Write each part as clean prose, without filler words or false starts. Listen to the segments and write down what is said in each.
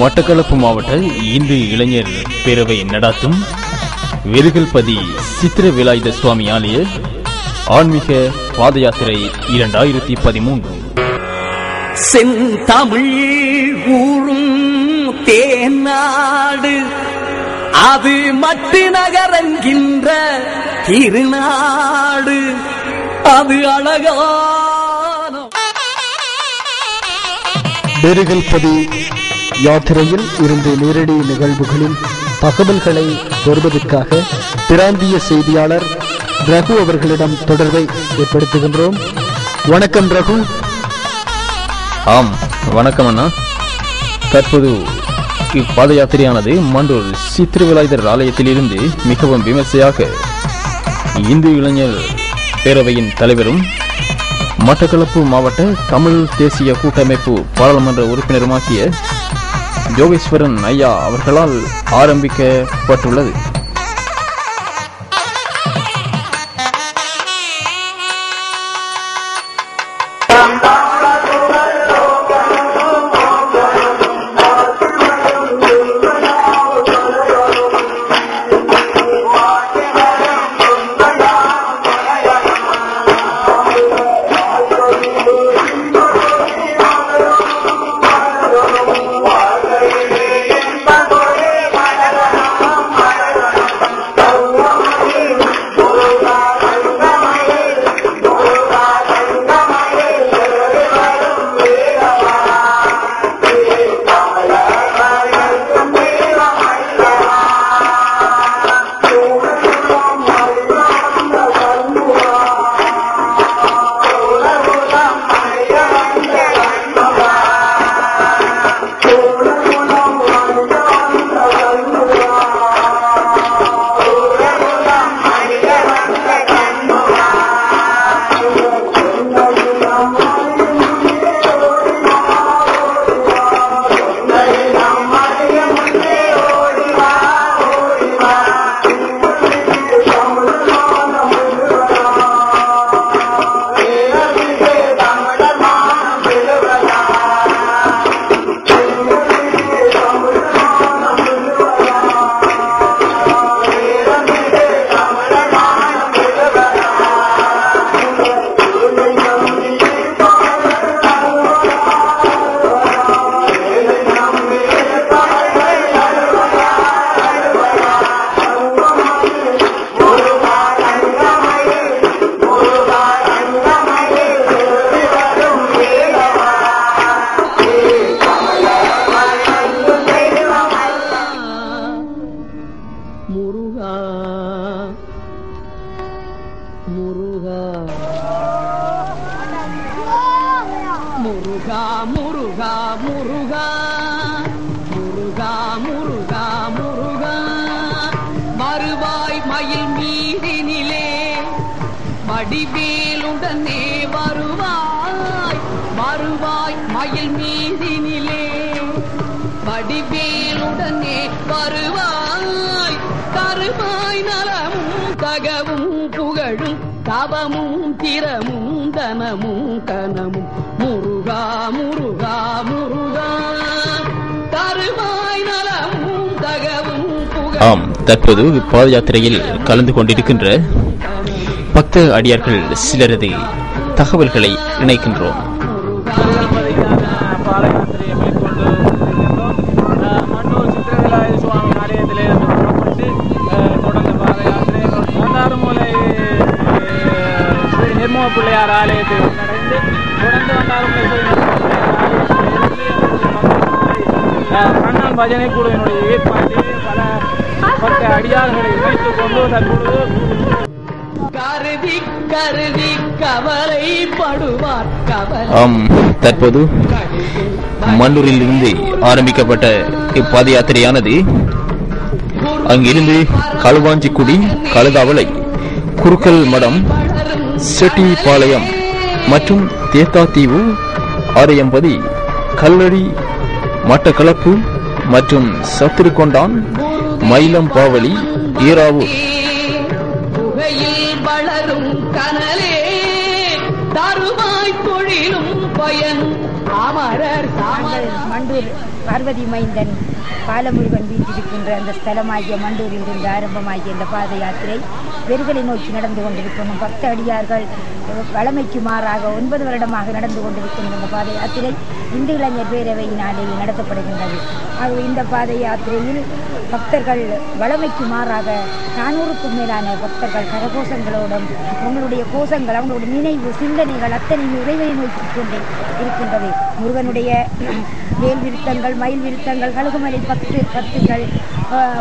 மட்டக்களப்பு மாவட்ட இந்து இளைஞர் பேரவை நடாத்தும் வெறுகல்பதி சித்திர வேலாயுத சுவாமி ஆலய ஆன்மீக பாத யாத்திரை 2013. செந்தமிழ் ஊரும் தேநாடு அது மட்டு நகரங்கின்ற திருநாடு அது அழகான வெறுகல்பதி யாத்திரையில் இருந்து நேரடி நிகழ்வுகளின் தகவல்களை பெறுவதற்காக பிராந்திய செய்தியாளர் ரகு அவர்களிடம் தொடர்பை ஏற்படுத்துகின்றோம். வணக்கம் ரகு. ஆம், வணக்கம் அண்ணா. தற்போது இப்பாத யாத்திரையானது மண்டூர் சித்திரவேலாயுதர் ஆலயத்தில் இருந்து மிகவும் விமர்சையாக இந்து இளைஞர் பேரவையின் தலைவரும் மட்டக்களப்பு மாவட்ட தமிழ் தேசிய கூட்டமைப்பு பாராளுமன்ற உறுப்பினருமாகிய ஜோகேஸ்வரன் ஐயா அவர்களால் ஆரம்பிக்கப்பட்டுள்ளது. வருவாய் மயில் மீதினிலே வடிவேலுடனே வருவாய், வருவாய் மயில் மீதினிலே வடிவேலுடனே வருவாய், கருவாய் நலமும் தகவும் புகழும் தவமும் திறமும் தனமும் கனமும் முருகா முருகா முருகா கருவாய் நலமும் தகவும் புகழும். ஆம், தற்போது பாத யாத்திரையில் கலந்து கொண்டிருக்கின்ற பக்த அடியார்கள் சிலரது தகவல்களை இணைக்கின்றோம். பாதயாத்திரையை மேற்கொண்டு மண்டூர் சித்திரவேலாயுத சுவாமி ஆலயத்திலிருந்து புறப்பட்டு தொடர்ந்த பாதயாத்திரை வந்தாறுமூலை ஸ்ரீ நிர்மல பிள்ளையார் ஆலயத்தை வந்தடைந்து தொடர்ந்து வந்தாறுமூலை கண்ணன் பஜனை குழுவினுடைய ஏற்பாட்டில் பல பக்த அடியார்களை இணைத்துக் கொண்டு தற்பொழுது கருதி கவலைப்படுவார். ஆம், தற்போது மண்டூரில் இருந்து ஆரம்பிக்கப்பட்ட இப்பாத யாத்திரையானது அங்கிருந்து களுவாஞ்சிக்குடி, கழுதாவளை, குறுக்கல் மடம், செட்டிப்பாளையம் மற்றும் தேத்தாத்தீவு, ஆரையம்பதி, கல்லடி, மட்டக்களப்பு மற்றும் சத்திருக்கொண்டான், மயிலம்பாவளி, ஈராவூர், வளரும் கனலே தருவாய் தொழிலும் பயன் அமரர் மண்டூர் பார்வதி மைந்தன் பாலமுருகன் வீட்டிருக்கின்ற அந்த ஸ்தலமாகிய மண்டூரில் இருந்து ஆரம்பமாகிய இந்த பாத யாத்திரை வெறுகளை நோக்கி நடந்து கொண்டிருக்கணும். 10 அடியார்கள் வளமைக்கு மாறாக 9 வருடமாக நடந்து கொண்டிருக்கின்ற இந்த பாத யாத்திரை இந்து இளைஞர் பேரவையினாலே நடத்தப்படுகின்றது. ஆகவே இந்த பாத யாத்திரையில் பக்தர்கள் வளமைக்கு மாறாக 400க்கும் மேலான பக்தர்கள் கரகோஷங்களோடும் அவங்களுடைய கோஷங்கள் அவங்களுடைய நினைவு சிந்தனைகள் அத்தனையும் இறைவனை நோக்கி கொண்டே இருக்கின்றது. முருகனுடைய வேல் விருத்தங்கள், மயில் விருத்தங்கள், கழுகுமலை பத்துகள்,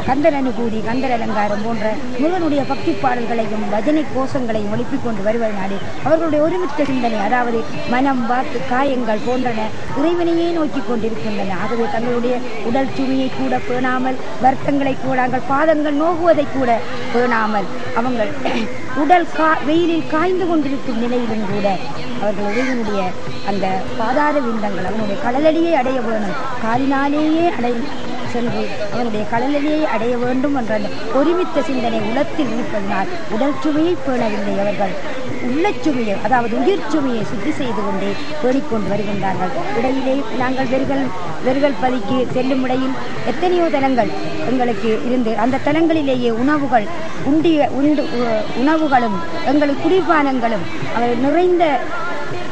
கந்தர் அனுகூதி, கந்தர் அலங்காரம் போன்ற முருகனுடைய பக்தி பாடல்களையும் பஜனை கோஷங்களையும் எழுப்பிக் கொண்டு வருவதனாலே அவர்களுடைய ஒருமித்த சிந்தனை, அதாவது மனம், வாக்கு, காயங்கள் போன்றன இறைவனையே நோக்கி கொண்டிருக்கின்றன. ஆகவே தங்களுடைய உடல் சுமையை கூட பேணாமல், வருத்தங்களை கூட, பாதங்கள் நோகுவதை கூட பேணாமல், அவங்கள் உடல் வெயிலில் காய்ந்து கொண்டிருக்கும் நிலையிலும் கூட அவர்கள் இறைவனுடைய அந்த பாதார விந்தங்கள் அவனுடைய கடலடியை அடைய வேணும், காலினாலேயே சென்று அவனுடைய கடலிலேயே அடைய வேண்டும் என்ற அந்த ஒருமித்த சிந்தனை உலத்தில் இருப்பதனால் உடல் சுமையை பேணவில்லை. அவர்கள் உள்ளச்சுமையை, அதாவது உயிர் சுமையை சுத்தி செய்து கொண்டே பேணிக்கொண்டு வருகின்றார்கள். இடையிலே நாங்கள் வெறுகள் பதிக்கு செல்லும் இடையில் எத்தனையோ தலங்கள் எங்களுக்கு இருந்து அந்த தலங்களிலேயே உணவுகளும் எங்களுக்கு குடிபானங்களும் அவர் நிறைந்த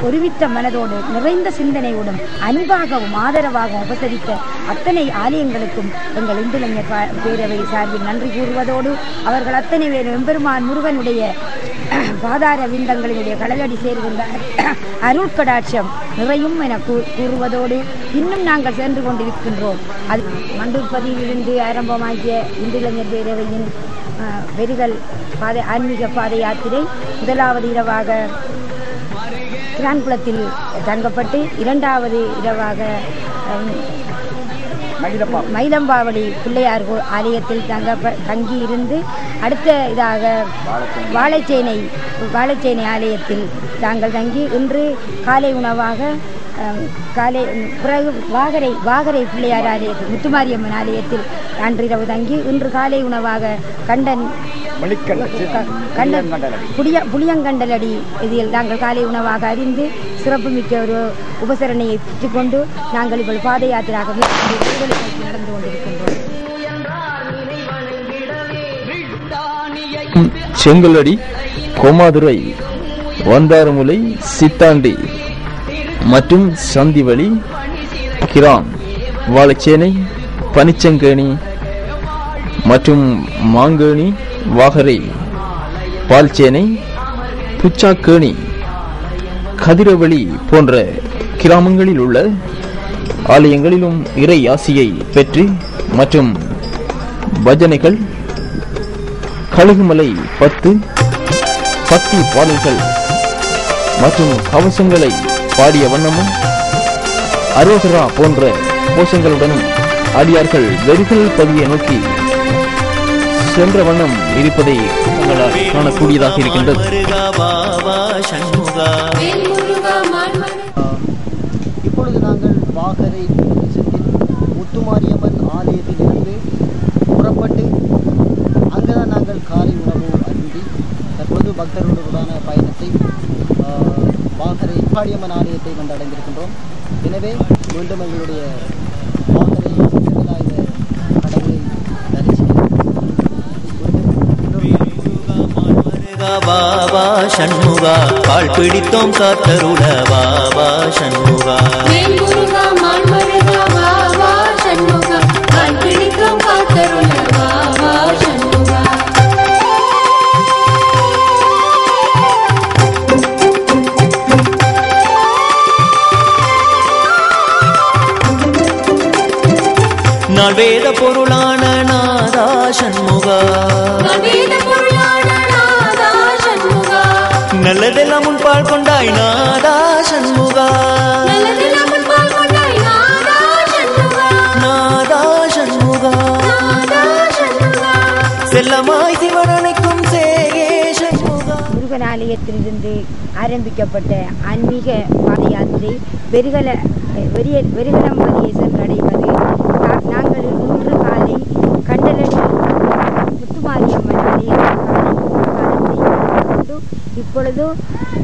ஒருமித்த மனதோடு நிறைந்த சிந்தனையோடும் அன்பாகவும் ஆதரவாகவும் உபசரித்த அத்தனை ஆலயங்களுக்கும் எங்கள் இந்து இளைஞர் பேரவை சார்பில் நன்றி கூறுவதோடு அவர்கள் அத்தனை பேர் எம்பெருமான் முருகனுடைய பாதார விந்தங்களினுடைய கடலடி சேர்கின்ற அருள் கடாட்சம் நிறையும் என கூறுவதோடு இன்னும் நாங்கள் சென்று கொண்டிருக்கின்றோம். அது மண்டூர் பதியிலிருந்து ஆரம்பமாகிய இந்து இளைஞர் பேரவையின் வெறுகள் ஆன்மீக பாத யாத்திரை முதலாவது இரவாக கிரான்குளத்தில் தங்கப்பட்டு, 2வது இரவாக மயிலம்பாவடி பிள்ளையார் ஆலயத்தில் தங்கி இருந்து அடுத்த இதாக வாழைச்சேனை ஆலயத்தில் தாங்கள் தங்கி இன்று காலை உணவாக பிறகு வாகரை பிள்ளையார் ஆலயத்தில் முத்துமாரியம்மன் ஆலயத்தில் அன்றிரவு தங்கி இன்று காலை உணவாக புளியங்கண்டலடி இதில் நாங்கள் காலை உணவாக அறிந்து சிறப்புமிக்க ஒரு உபசரணையை பெற்றுக்கொண்டு நாங்கள் இவ்வளவு பாத யாத்திராக நடந்து கொண்டிருக்கின்றோம். செங்கலடி, கோமாதுரை, வந்தாரமுலை, சித்தாண்டி மற்றும் சந்திவழி, கிரான், வாழைச்சேனை, பனிச்சங்கேணி மற்றும் மாங்கேணி, வாகரை, பால்சேனை, புச்சாக்கேணி, கதிரவழி போன்ற கிராமங்களில் உள்ள ஆலயங்களிலும் இறை ஆசியை பெற்று மற்றும் பஜனைகள், கழுகுமலை 10 பக்தி பாடல்கள் மற்றும் கவசங்களை பாடிய வண்ணமும் அரோகரா போன்ற கோஷங்களுடனும் அடியார்கள் வெறுகள் பதியை நோக்கி சென்ற வண்ணம் இருப்பதை உங்களால் காணக்கூடியதாக இருக்கின்றது. இப்பொழுது நாங்கள் வாகரை முத்துமாரியம்மன் ஆலயத்திலிருந்து புறப்பட்டு அங்குதான் நாங்கள் காலை உணவு அருந்தி தற்போது பக்தர்களுடனான பயணத்தை வாகரை காளியம்மன் ஆலயத்தை வந்தடைந்திருக்கின்றோம். எனவே மீண்டும் எங்களுடைய வாகரை கடவுளை பாபா சண்முகா, பால் பிடித்தோம் காத்தருள பாபா சண்முகா, பாபா சண்முகா, பால் பிடித்தோம் காத்தருள பாபா சண்முகா. நான் வேத பொருளான நாதா சண்முகா, நல்லதெல்லாம் முன்பால் கொண்டாய் நாதா சண்முகா, நாதா சண்முகா, செல்லமாய் சிவனனைக்கும் சேகே சண்முகா. முருகன் ஆலயத்திலிருந்து ஆரம்பிக்கப்பட்ட ஆன்மீக பாத யாத்திரை வெறுகலம்பதியை சென்றடைவது நாங்கள் இன்று காலை கண்டலடி முத்துமாரியம்மன் ஆலயத்தை இப்பொழுது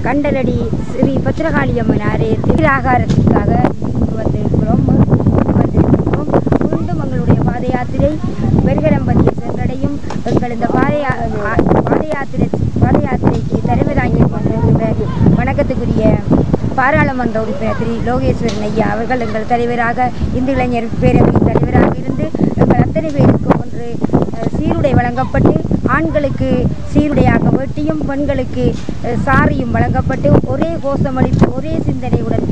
கண்டலடி ஸ்ரீ பத்திரகாளியம்மன் ஆலயத்தில் ஆகாரத்திற்காக வந்திருக்கிறோம். நாங்கள் இந்த பாத யாத்திரைக்கு தலைமை தாங்கி கொண்டிருக்கின்ற வணக்கத்துக்குரிய பாராளுமன்ற உறுப்பினர் திரு லோகேஸ்வரன் ஐயா அவர்கள் எங்கள் தலைவராக இந்து இளைஞர் பேரவையின் தலைவராக இருந்து எங்கள் அத்தனை பேருக்கு ஒன்று சீருடை வழங்கப்பட்டு ஆண்களுக்கு சீருடையாக வேட்டியும் பெண்களுக்கு சாரியும் வழங்கப்பட்டு ஒரே கோஷமளித்து ஒரே சிந்தனையுடன்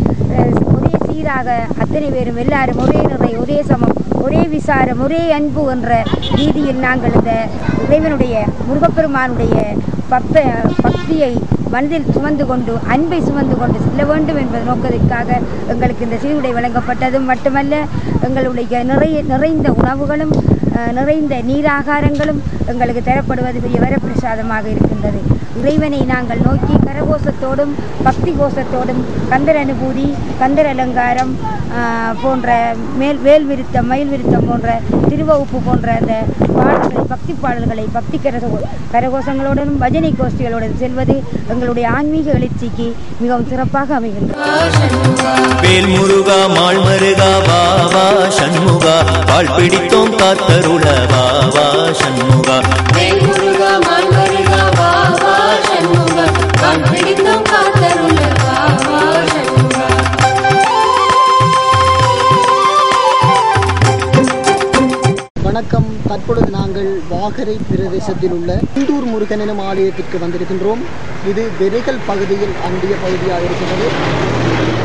ஒரே சீராக அத்தனை பேரும் எல்லாரும் ஒரே நிறை ஒரே சமம் ஒரே விசாரம் ஒரே அன்பு என்ற ரீதியில் நாங்கள் இந்த இறைவனுடைய முருகப்பெருமானுடைய பக்தியை மனதில் சுமந்து கொண்டு அன்பை சுமந்து கொண்டு செல்ல வேண்டும் என்பது நோக்கத்திற்காக எங்களுக்கு இந்த சீருடை வழங்கப்பட்டதும் மட்டுமல்ல எங்களுடைய நிறைந்த உணவுகளும் நிறைந்த நீராகாரங்களும் எங்களுக்கு தரப்படுவது பெரிய வரப்பிரசாதமாக இருக்கின்றது. இறைவனை நாங்கள் நோக்கி கரகோஷத்தோடும் பக்தி கோஷத்தோடும் கந்தர் அனுபூதி கந்தர் அலங்காரம் போன்ற வேல் விருத்தம் மயில் விருத்தம் போன்ற திருவகுப்பு போன்ற அந்த பாடல்களை பக்தி பாடல்களை பக்தி கரகோஷங்களுடனும் பஜனை கோஷ்டிகளுடன் செல்வது எங்களுடைய ஆன்மீக எழுச்சிக்கு மிகவும் சிறப்பாக அமைகின்றது. வேல் முருகா மாள் மருகா வாவா சண்முகா பால் பிடித்தோம் காத்தருள வாவா சண்முகா வேல் முருகா மாள் மருகா வாவா சண்முகா பால் பிடித்தோம் காத்தருள வாவா சண்முகா. வணக்கம். தற்பொழுது நாங்கள் வாகரை பிரதேசத்தில் உள்ள இந்தூர் முருகன் எனும் ஆலயத்திற்கு வந்திருக்கின்றோம். இது வெறிகள் பகுதியில் அண்டிய பகுதியாக இருக்கின்றது.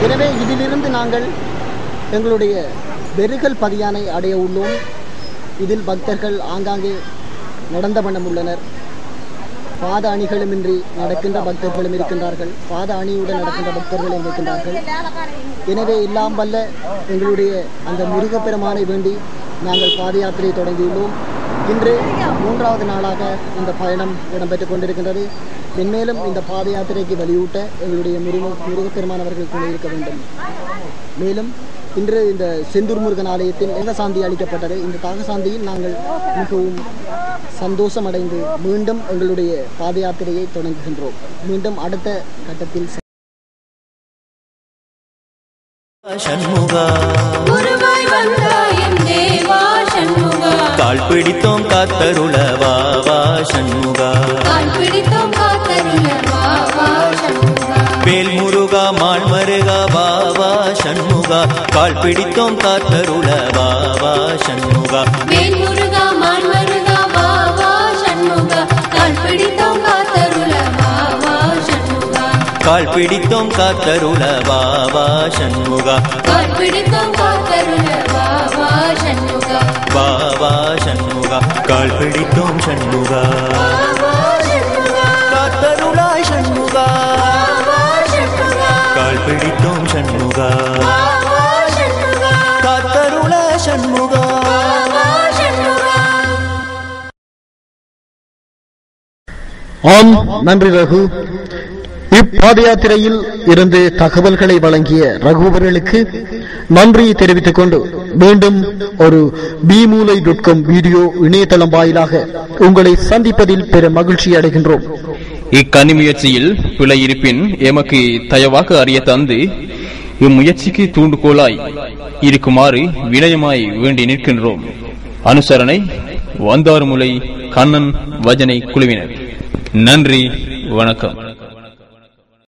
எனவே இதிலிருந்து நாங்கள் எங்களுடைய வெறிகள் பதியானை அடைய உள்ளோம். இதில் பக்தர்கள் ஆங்காங்கே நடந்த வண்ணம் உள்ளனர். பாத அணிகளுமின்றி நடக்கின்ற பக்தர்களும் இருக்கின்றார்கள். பாத அணியுடன் நடக்கின்ற பக்தர்களும் இருக்கின்றார்கள். எனவே எல்லாம் வல்ல எங்களுடைய அந்த முருகப்பெருமானை வேண்டி நாங்கள் பாத யாத்திரையை தொடங்கியுள்ளோம். இன்று 3வது நாளாக இந்த பயணம் இடம்பெற்றுக் கொண்டிருக்கின்றது. மென்மேலும் இந்த பாத யாத்திரைக்கு வலியூட்ட எங்களுடைய முருகப்பெருமான் அவர்கள் துணை இருக்க வேண்டும். மேலும் இன்று இந்த செந்தூர் முருகன் ஆலயத்தில் தாகசாந்தி அளிக்கப்பட்டது. இந்த தாகசாந்தியில் நாங்கள் மிகவும் சந்தோஷம் அடைந்து மீண்டும் எங்களுடைய பாத யாத்திரையை தொடங்குகின்றோம். மீண்டும் அடுத்த கட்டத்தில் சண்முகா குருவாய் வந்தாயம் தேவா சண்முகா கால் பிடித்தோம் காத்தருள வாவா சண்முகா கால் பிடித்தோம் காத்தருள வாவா சண்முகா. வேல் முருகா மாள் மருகா வாவா சண்முகா கால் பிடித்தோம் காத்தருள வாவா சண்முகா வேல் முருகா மாள் மருகா வாவா சண்முகா கால் பிடித்தோம் காத்தருள வாவா சண்முகா. கால் பிடித்தோம் காத்தருள வாவா சண்முகா கால் பிடித்தோம் காத்தருள வாவா சண்முகா. வாவா சண்முகா கால் பிடித்தோம் சண்முகா வாவா சண்முகா காத்தருளாய் சண்முகா வாவா சண்முகா கால் பிடித்தோம் சண்முகா வாவா சண்முகா காத்தருள சண்முகா. வாவா சண்முகா. ஆம், நன்றி ரகு. இப்பாத யாத்திரையில் இருந்து தகவல்களை வழங்கிய ரகுவர்களுக்கு நன்றி தெரிவித்துக் கொண்டு மீண்டும் ஒரு bmulai.com வீடியோ இணையதளம் வாயிலாக உங்களை சந்திப்பதில் பெரும் மகிழ்ச்சி அடைகின்றோம். இக்கனி முயற்சியில் பிழை இருப்பின் எமக்கு தயவாக அறிய தந்து இம்முயற்சிக்கு தூண்டுகோலாய் இருக்குமாறு வினயமாய் வேண்டி நிற்கின்றோம். அனுசரணை வந்தாறுமுலை கண்ணன் வஜனை குழுவினர். நன்றி, வணக்கம்.